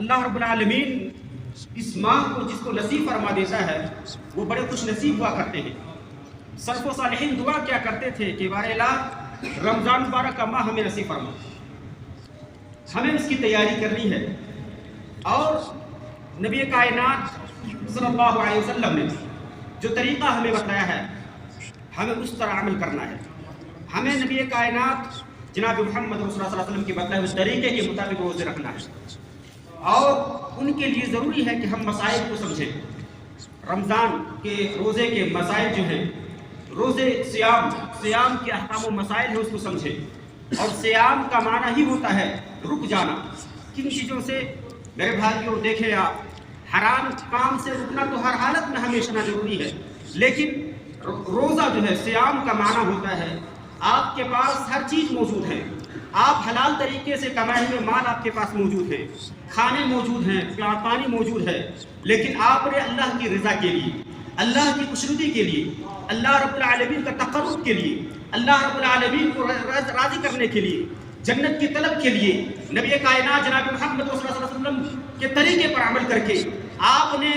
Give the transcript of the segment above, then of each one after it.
اللہ رب العالمین اس ماہ کو جس کو نصیب فرما دیتا ہے وہ بڑے خوش نصیب ہوا کرتے ہیں۔ سلف و صالحین دعا کیا کرتے تھے کہ بار الہ رمضان مبارک کا ماہ ہمیں نصیب فرما، ہمیں اس کی تیاری کرنی ہے، اور نبی کائنات صلی اللہ علیہ وسلم نے جو طریقہ ہمیں بتایا ہے ہمیں اس طرح عمل کرنا ہے۔ ہمیں نبی کائنات جناب محمد رسول اللہ صلی اللہ علیہ وسلم کے بتائے ہوئے طریقے کے مطابق روزے رکھنا ہے، اور ان کے لیے ضروری ہے کہ ہم مسائل کو سمجھیں۔ رمضان کے روزے کے مسائل جو ہیں، روزے سیام کے احکام و مسائل ہیں، اس کو سمجھیں۔ اور سیام کا معنی ہی ہوتا ہے رک جانا۔ کن چیزوں سے میرے بھائیوں دیکھیں آپ، حرام کام سے رکنا تو ہر حالت میں ہمیشہ ضروری ہے، لیکن روزہ جو ہے سیام کا معنی ہوتا ہے آپ کے پاس ہر چیز موجود ہے، آپ حلال طریقے سے کمائے ہوئے مال آپ کے پاس موجود ہے، کھانے موجود ہیں، پانی موجود ہے، لیکن آپ نے اللہ کی رضا کے لیے، اللہ کی خوشنودی کے لیے، اللہ رب العالمین کا تقرب کے لیے، اللہ رب العالمین کو راضی کرنے کے لیے، جنت کی طلب کے لیے، نبی کائنات جناب محمد صلی اللہ علیہ وسلم کے طریقے پر عمل کر کے آپ نے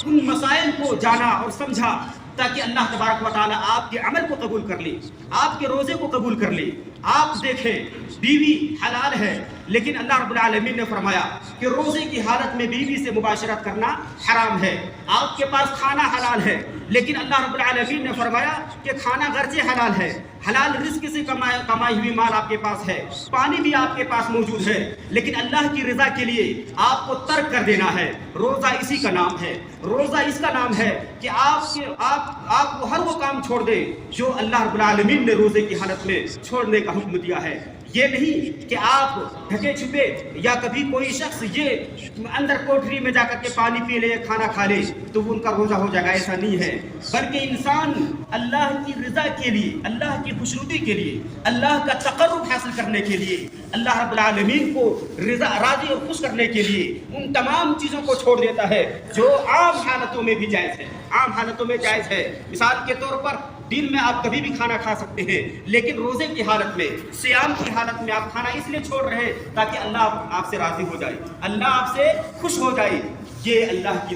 ان مسائل کو جانا اور سمجھا تاکہ اللہ تبارک و تعالیٰ آپ کے عمل کو قبول کر لے، آپ کے روزے کو قبول کر لے۔ آپ دیکھیں بیوی حلال ہے، لیکن اللہ رب العالمین نے فرمایا کہ روزے کی حالت میں بیوی سے مباشرت کرنا حرام ہے۔ آپ کے پاس کھانا حلال ہے، لیکن اللہ رب العالمین نے فرمایا کہ کھانا گرچہ حلال ہے، حلال رزق سے کمائی ہوئی مال آپ کے پاس ہے، پانی بھی آپ کے پاس موجود ہے، لیکن اللہ کی رضا کے لیے آپ کو ترک کر دینا ہے۔ روزہ اسی کا نام ہے، روزہ اس کا نام ہے کہ آپ کو ہر وہ کام چھوڑ دیں جو اللہ رب العالمین نے روزے کی حالت میں چھوڑنے کا حکم دیا ہے۔ یہ نہیں کہ آپ ڈھکے چھپے یا کبھی کوئی شخص یہ اندر کوٹری میں جا کر کے پانی پی لے، کھانا کھا لے تو ان کا روزہ ہو جائے گا، ایسا نہیں ہے۔ بلکہ انسان اللہ کی رضا کے لیے، اللہ کی خوشنودی کے لیے، اللہ کا تقرب حاصل کرنے کے لیے، اللہ رب العالمین کو راضی اور خوش کرنے کے لیے ان تمام چیزوں کو چھوڑ دیتا ہے جو عام حالتوں میں بھی جائز ہے، عام حالتوں میں جائز ہے۔ مثال کے طور پر دن میں آپ کبھی بھی کھانا کھا سکتے ہیں، لیکن روزے کی حالت میں، سیام کی حالت میں آپ کھانا اس لیے چھوڑ رہے ہیں تاکہ اللہ آپ سے راضی ہو جائے، اللہ آپ سے خوش ہو جائے۔ یہ اللہ کی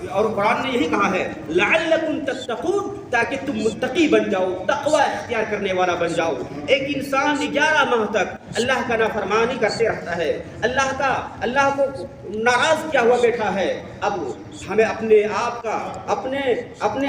اور قرآن نے یہی کہا ہے لعلکم تتقون، تاکہ تم متقی بن جاؤ، تقوی اختیار کرنے والا بن جاؤ۔ ایک انسان 11 ماہ تک اللہ کا نافرمانی کرتے رہتا ہے، اللہ کو ناراض کیا ہوا بیٹھا ہے۔ اب ہمیں اپنے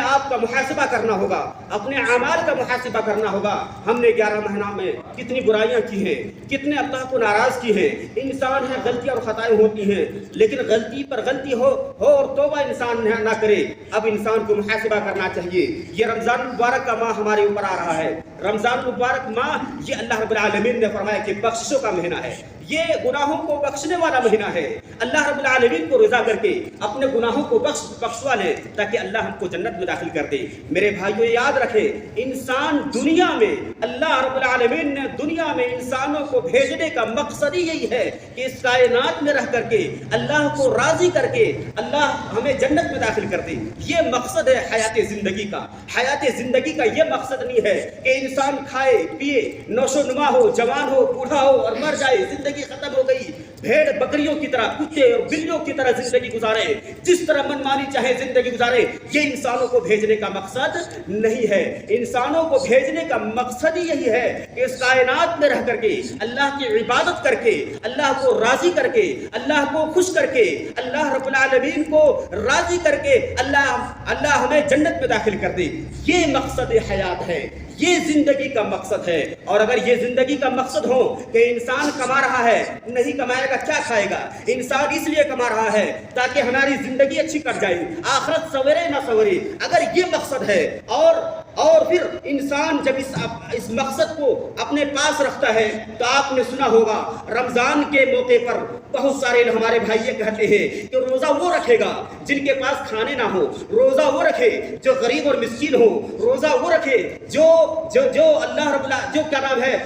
آپ کا محاسبہ کرنا ہوگا، اپنے اعمال کا محاسبہ کرنا ہوگا۔ ہم نے 11 مہینہ میں کتنی برائیاں کی ہیں، کتنے اللہ کو ناراض کی ہیں۔ انسان ہے، غلطیاں اور خطائیں ہوتی ہیں، لیکن غلطی پر غلطی ہو اور توبہ انسان نہ کرے۔ اب انسان کو محاسبہ کرنا چاہیے۔ یہ رمضان المبارک کا ماہ ہمارے اوپر آ رہا ہے۔ رمضان المبارک ماہ یہ اللہ رب العالمین نے فرمایا کہ بخششوں کا مہینہ ہے، یہ گناہوں کو بخشنے والا مہینہ ہے۔ اللہ رب العالمین کو رضا کر کے اپنے گناہوں کو بخشوا لے تاکہ اللہ ہم کو جنت میں داخل کر دے۔ میرے بھائیو یاد رکھیں، انسان دنیا میں، اللہ رب العالمین نے دنیا میں انسانوں کو بھیجنے کا مقصد ہی یہی ہے کہ اس کائنات میں رہ کر کے اللہ کو راضی کر کے اللہ ہمیں جنت میں داخل کر دے۔ یہ مقصد ہے حیات زندگی کا۔ حیات زندگی کا یہ مقصد نہیں ہے کہ انسان کھائے پیے، نوش و نما ہو، جوان ہو، بوڑھا ہو اور مر جائے، زندگی ختم ہو گئی، بھیڑ بکریوں کی طرح، کتے اور بلیوں کی طرح زندگی گزارے، جس طرح منمانی چاہے زندگی گزارے۔ یہ انسانوں کو بھیجنے کا مقصد نہیں ہے۔ انسانوں کو بھیجنے کا مقصد ہی یہی ہے کہ اس کائنات میں رہ کر کے اللہ کی عبادت کر کے، اللہ کو راضی کر کے، اللہ کو خوش کر کے، اللہ رب العالمین کو راضی کر کے اللہ ہمیں جنت میں داخل کر دے۔ یہ مقصد حیات ہے، یہ زندگی کا مقصد ہے۔ اور اگر یہ زندگی کا مقصد ہو کہ انسان کما رہا ہے، نہیں کمائے گا کیا کھائے گا؟ انسان اس لیے کما رہا ہے تاکہ ہماری زندگی اچھی کٹ جائے، آخرت سورے نہ سورے، اگر یہ مقصد ہے اور پھر انسان جب اس مقصد کو اپنے پاس رکھتا ہے تو آپ نے سنا ہوگا رمضان کے موقع پر بہت سارے ہمارے بھائی یہ کہتے ہیں کہ روزہ وہ رکھے گا جن کے پاس کھانے نہ ہو، روزہ وہ رکھے جو غریب اور مسکین ہو، روزہ وہ رکھے جو اللہ رب جو کیا نام ہے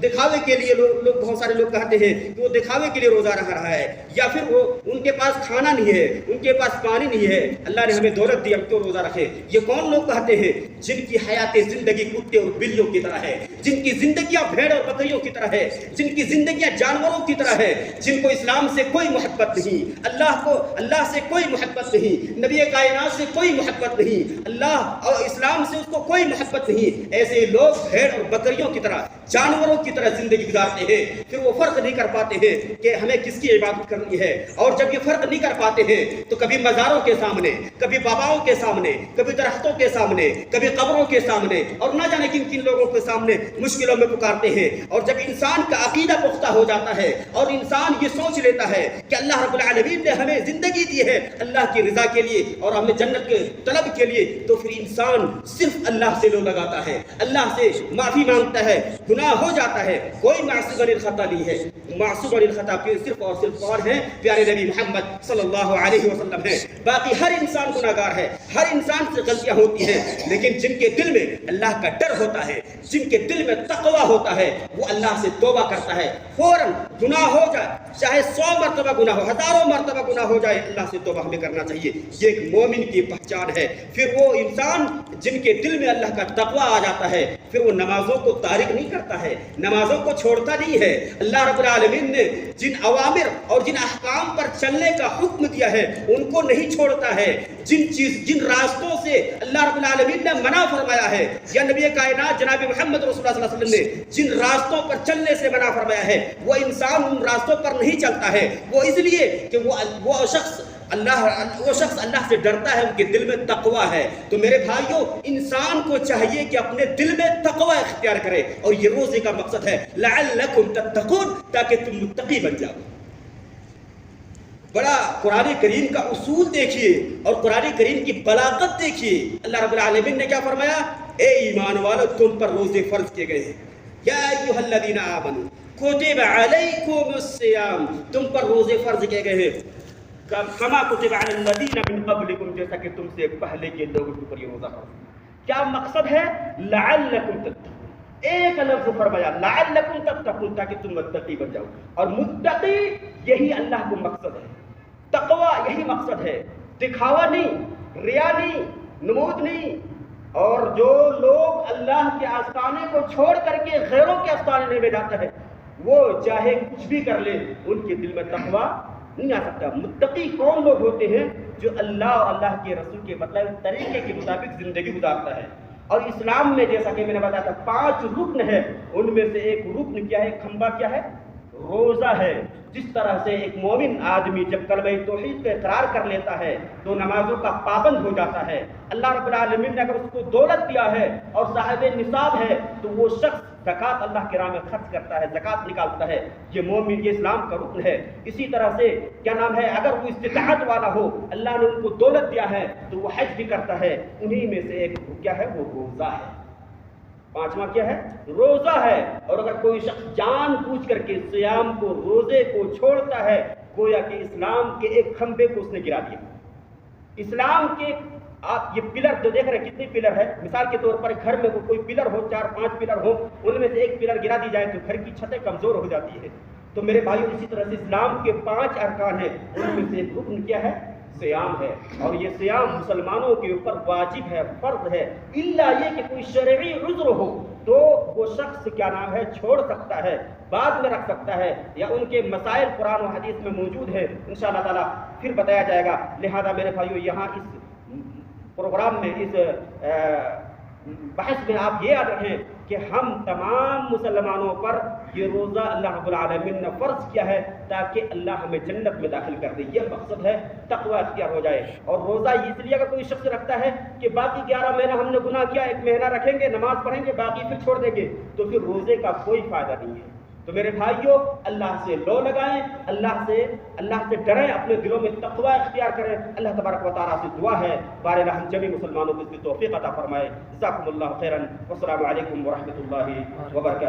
دکھاوے کے لیے لوگ بہت سارے لوگ کہتے ہیں کہ وہ دکھاوے کے لیے روزہ رکھ رہا ہے، یا پھر وہ ان کے پاس کھانا نہیں ہے، ان کے پاس پانی نہیں ہے، اللہ نے ہمیں دولت دی ہم کیوں روزہ رکھے؟ یہ کون لوگ کہتے ہیں جن کی حیات زندگی کتے اور بلیوں کی طرح ہے، جن کی زندگیاں بھیڑ اور بکریوں کی طرح ہے، جن کی زندگیاں جانوروں کی طرح ہے، جن کو اسلام سے کوئی محبت نہیں، اللہ سے کوئی محبت نہیں، نبی کائنات سے کوئی محبت نہیں، اللہ اور اسلام سے اس کو کوئی محبت نہیں، ایسے لوگ بھیڑ اور بکریوں کی طرح جانوروں کی طرح زندگی گزارتے ہیں، پھر وہ فرق نہیں کر پاتے ہیں کہ ہمیں کس کی عبادت کرنی ہے، اور جب یہ فرق نہیں کر پاتے ہیں تو کبھی مزاروں کے سامنے، کبھی باباؤں کے سامنے، کبھی درختوں کے سامنے، کبھی قبروں کے سامنے، اور نہ جانے کن کن لوگوں کے سامنے مشکلوں میں پکارتے ہیں۔ اور جب انسان کا عقیدہ پختہ ہو جاتا ہے اور انسان یہ سوچ لیتا ہے کہ اللہ رب العالمین نے ہمیں زندگی دی ہے اللہ کی رضا کے لیے اور ہمیں جنت کے طلب کے لیے، تو پھر انسان صرف اللہ سے لو لگاتا ہے، اللہ سے معافی مانگتا ہے، گناہ ہو جاتا ہے۔ کوئی معصوم عن الخطا نہیں ہے، معصوم عن الخطا صرف اور صرف اور ہیں پیارے نبی محمد صلی اللہ علیہ وسلم ہیں۔ باقی ہر انسان گناہگار ہے، ہر انسان سے غلطیاں ہوتی ہیں، لیکن جن کے دل میں اللہ کا ڈر ہوتا ہے، جن کے دل میں تقوی ہوتا ہے، وہ اللہ سے توبہ کرتا ہے، فوراً گناہ ہو جائے، چاہے 100 مرتبہ گناہ ہو، ہزاروں مرتبہ گناہ ہو جائے، اللہ سے توبہ ہمیں کرنا چاہیے۔ یہ ایک مومن کی پہچان ہے۔ پھر وہ انسان جن کے دل میں اللہ کا تقوی آ جاتا ہے، پھر وہ نمازوں کو تارک نہیں کرتا ہے، نمازوں کو چھوڑتا نہیں ہے۔ اللہ رب العالمین نے جن اوامر اور جن احکام پر چلنے کا حکم دیا ہے ان کو نہیں چھوڑتا ہے، جن راستوں سے اللہ رب العالمین نے منع فرمایا ہے، یا نبی کائنات جناب محمد رسول اللہ صلی اللہ علیہ وسلم نے جن راستوں پر چلنے سے منع فرمایا ہے، وہ انسان ان راستوں پر نہیں چلتا ہے، وہ اس لیے کہ وہ شخص اللہ سے ڈرتا ہے، ان کے دل میں تقوی ہے۔ تو میرے بھائیوں، انسان کو چاہیے کہ اپنے دل میں تقوی اختیار کرے، اور یہ روزے کا مقصد ہے لعلکم تتقون، تاکہ تم متقی بن جاؤ۔ بڑا قرآن کریم کا اصول دیکھیے اور قرآن کریم کی بلاغت دیکھیے۔ اللہ رب العالمین نے کیا فرمایا؟ اے ایمان والو، تم پر روزے فرض کیے گئے ہیں۔ یا ایھا الذین آمنوا کتب علیکم الصیام، تم پر روزے فرض کیے گئے ہیں، کما کتب علی الذین من قبلکم، جیسا کہ تم سے پہلے کے لوگوں کے اوپر یہ روزہ فرض۔ کیا مقصد ہے؟ لعلکم تتقون، ایک لفظ فرمایا لعلکم تتقون، تاکہ تم متقی بن جاؤ۔ اور متقی یہی اللہ کو مقصد ہے، تقوی یہی مقصد ہے، دکھاوا نہیں، ریا نہیں، نمود نہیں۔ اور جو لوگ اللہ کے آستانے کو چھوڑ کر کے غیروں کے آستانے میں جاتا ہے، وہ چاہے کچھ بھی کر لے، ان کے دل میں تقوی نہیں آ سکتا۔ متقی کون لوگ ہوتے ہیں؟ جو اللہ اور اللہ کے رسول کے مطلب طریقے کے مطابق زندگی گزارتا ہے۔ اور اسلام میں جیسا کہ میں نے بتایا تھا 5 رکن ہے، ان میں سے ایک رکن کیا ہے، کھمبا کیا ہے؟ روزہ ہے۔ جس طرح سے ایک مومن آدمی جب کلمہ توحید کا اقرار کر لیتا ہے تو نمازوں کا پابند ہو جاتا ہے۔ اللہ رب العالمین نے اگر اس کو دولت دیا ہے اور صاحب نصاب ہے تو وہ شخص زکوٰۃ اللہ کی راہ میں خرچ کرتا ہے، زکوٰۃ نکالتا ہے۔ یہ مومن، یہ اسلام کا رکن ہے۔ اسی طرح سے کیا نام ہے، اگر وہ استطاعت والا ہو، اللہ نے ان کو دولت دیا ہے تو وہ حج بھی کرتا ہے۔ انہی میں سے ایک کیا ہے، وہ روزہ ہے۔ 5واں کیا ہے؟ روزہ ہے۔ اور اگر کوئی شخص جان بوجھ کر کے صیام کو، روزے کو چھوڑتا ہے، گویا کہ اسلام کے ایک کھمبے کو اس نے گرا دیا۔ اسلام کے آپ یہ پلر جو دیکھ رہے ہیں کتنے پلر ہے، مثال کے طور پر گھر میں کوئی پلر ہو، 4-5 پلر ہو، ان میں سے ایک پلر گرا دی جائے تو گھر کی چھتیں کمزور ہو جاتی ہے۔ تو میرے بھائیوں، اسی طرح سے اسلام کے 5 ارکان ہیں، ان میں سے ایک رکن کیا ہے؟ صیام ہے۔ اور یہ صیام مسلمانوں کے اوپر واجب ہے، فرض ہے، الا یہ کہ کوئی شرعی عذر ہو تو وہ شخص کیا نام ہے چھوڑ سکتا ہے، بعد میں رکھ سکتا ہے، یا ان کے مسائل قرآن و حدیث میں موجود ہے، انشاءاللہ تعالی پھر بتایا جائے گا۔ لہذا میرے بھائیوں، یہاں اس پروگرام میں، اس بحث میں آپ یہ یاد رکھیں کہ ہم تمام مسلمانوں پر یہ روزہ اللہ رب العالمین نے فرض کیا ہے تاکہ اللہ ہمیں جنت میں داخل کر دے۔ یہ مقصد ہے، تقوی اختیار ہو جائے۔ اور روزہ اس لیے اگر کوئی شخص رکھتا ہے کہ باقی 11 مہینہ ہم نے گناہ کیا، 1 مہینہ رکھیں گے، نماز پڑھیں گے، باقی پھر چھوڑ دیں گے، تو پھر روزے کا کوئی فائدہ نہیں ہے۔ تو میرے بھائیوں، اللہ سے لو لگائیں، اللہ سے ڈریں، اپنے دلوں میں تقوی اختیار کریں۔ اللہ تبارک و تعالیٰ سے دعا ہے بارے ہم جمی مسلمانوں کو اس کی توفیق عطا فرمائے۔ جزاکم اللہ خیرا، والسلام علیکم ورحمۃ اللہ وبرکاتہ۔